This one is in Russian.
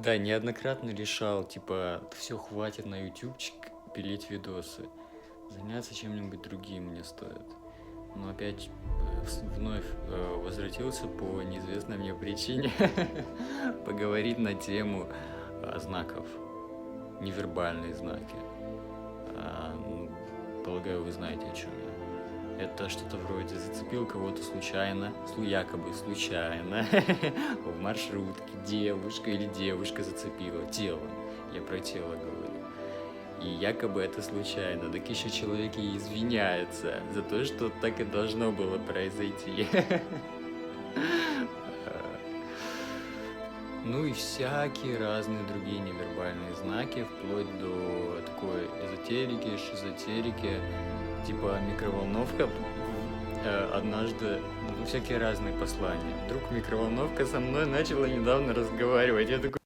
Да, неоднократно решал, типа, все, хватит на ютубчик пилить видосы. Заняться чем-нибудь другим мне стоит. Но опять вновь возвратился по неизвестной мне причине поговорить на тему знаков, невербальные знаки. Полагаю, вы знаете, о чем я. Это что-то вроде зацепил кого-то случайно, якобы случайно, в маршрутке девушка или девушка зацепила тело. Я про тело говорю. И якобы это случайно. Так еще человек и извиняется за то, что так и должно было произойти. Ну и всякие разные другие невербальные знаки, вплоть до такой эзотерики, шизотерики, типа микроволновка. Однажды всякие разные послания. Вдруг микроволновка со мной начала недавно разговаривать. Я такой: